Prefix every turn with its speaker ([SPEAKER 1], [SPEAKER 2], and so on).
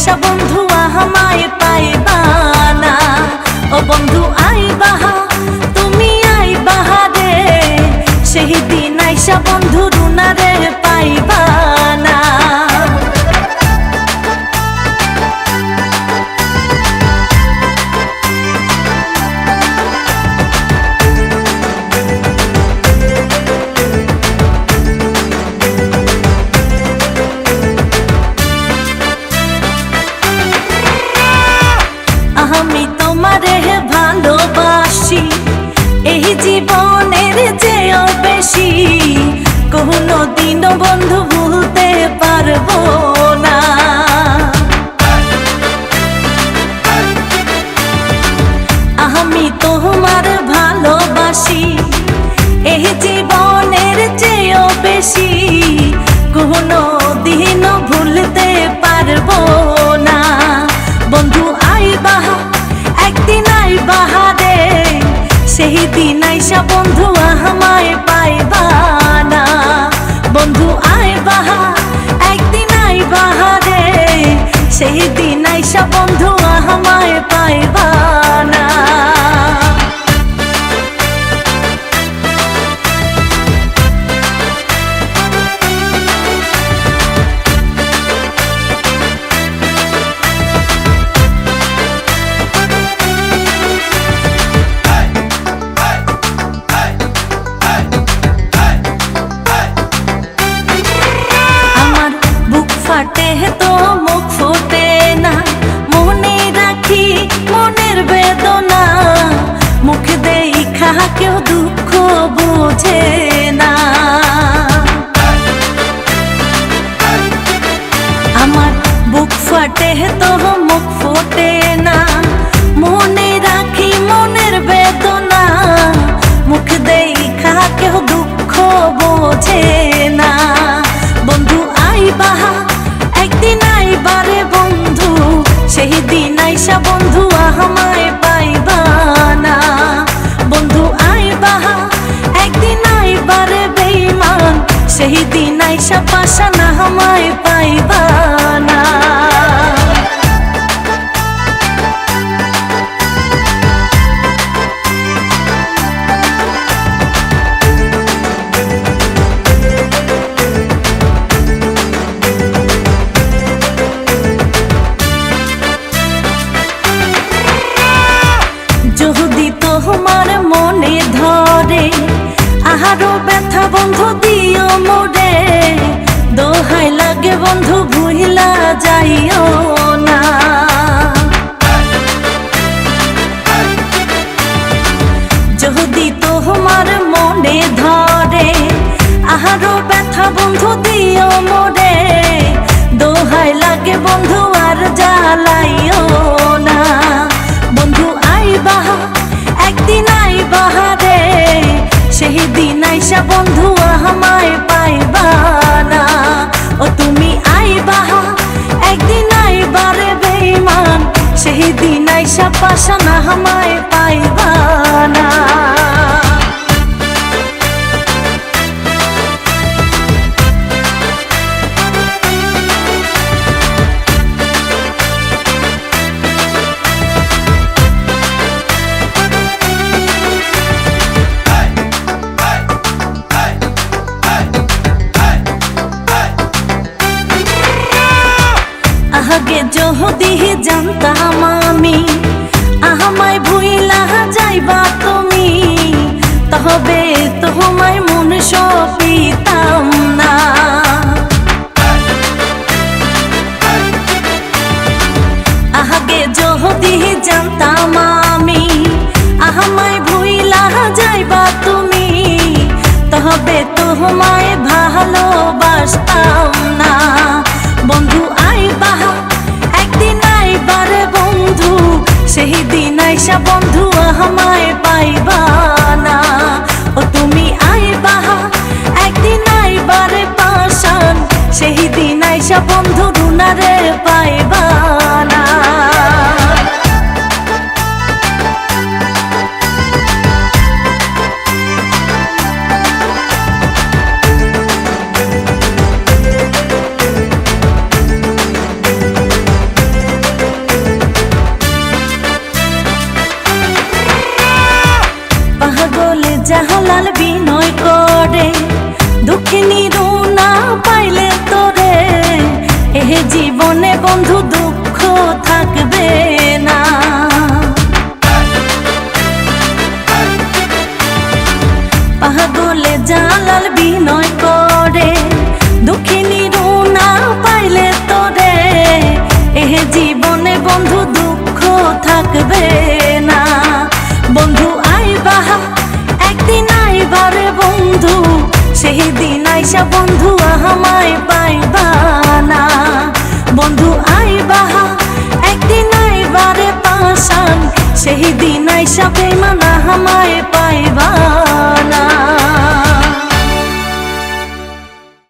[SPEAKER 1] আইসা বন্ধু আমায় পাইবা না। ও বন্ধু আইবা তুমি আইবা রে, সেই দিন আইসা বন্ধু রুনারে পাইবা না। আমি তোমারে ভালোবাসি এই জীবনের চেয়েও বেশি, কোনো দিনও বন্ধু ভুলতে পারবো না। আমি তোমার ভালোবাসি এই জীবনের চেয়েও বেশি, কোনো দিনও ভুলতে পারবো না। বন্ধু আইবা একদিন আইবা রে, সেই দিন আইসা বন্ধু আমায় পাইবা না। বন্ধু আইবা একদিন আইবা রে, সেই দিন আইসা বন্ধু আমায় পাইবা না। ফাটে তো মুখ ফোটে না, মনে রাখি মনের বেদনা, মুখ দেখা কেউ দুঃখ বোঝে না। আমার বুক ফাটে তো মুখ ফোটে না, মনে রাখি মনের বেদনা, মুখ দেখা কেউ দুঃখ বোঝে না। বন্ধু আইবা একদিন আইবা রে বন্ধু, সেই দিন আইসা বন্ধু আমায় পাইবা না। বন্ধু আইবা একদিন আইবা রে বেঈমান, সেই দিন আইসা পাশান আমায় পাইবা না। যদি তোমার মনে ধরে আহারো ব্যথা বন্ধু দিও মোরে, দোহাই লাগে বন্ধু ভুইলা যাইও না। যদি তোমার মনে ধরে আহারো ব্যথা বন্ধু দিও মোরে, দোহাই লাগে বন্ধু আর জ্বালাইও না। বন্ধু আইবা একদিন আইবা রে, সেই দিন আইসা বন্ধু আমায় পাইবা না। ও তুমি আইবা একদিন আইবা রে বেঈমান, সেই দিন আইসা পাশান আমায় পাইবা না। আগে যদি জানতাম আমি আমায় ভুইলা যাইবা তুমি, তবে তোমায় মন সপিতাম না। আগে যদি জানতাম আমি আমায় ভুইলা যাইবা তুমি, তবে তোমায় ভালোবাসতাম না। বন্ধু আইবা একদিন আইবা রে বন্ধু, সেই দিন আইসা বন্ধু আমায় পাইবা না। ও তুমি আইবা একদিন আইবা রে পাশান, সেই দিন আইসা বন্ধু রুনারে পাইবা না। দুঃখিনী রুনা পাইলে তোরে এ জীবনে বন্ধু দুঃখ থাকবে না। পাগলে জালাল বিনয় করে দুঃখিনী রুনা পাইলে তোরে এ জীবনে বন্ধু দুঃখ থাকবে না। বন্ধু আইবা একদিন আইবারে বন্ধু, সেই দিন আইসা বন্ধু আমায় পাইবা না। বন্ধু আইবা একদিন আইবারে পাশান, সেই দিন আইসা বেমান আমায় পাইবা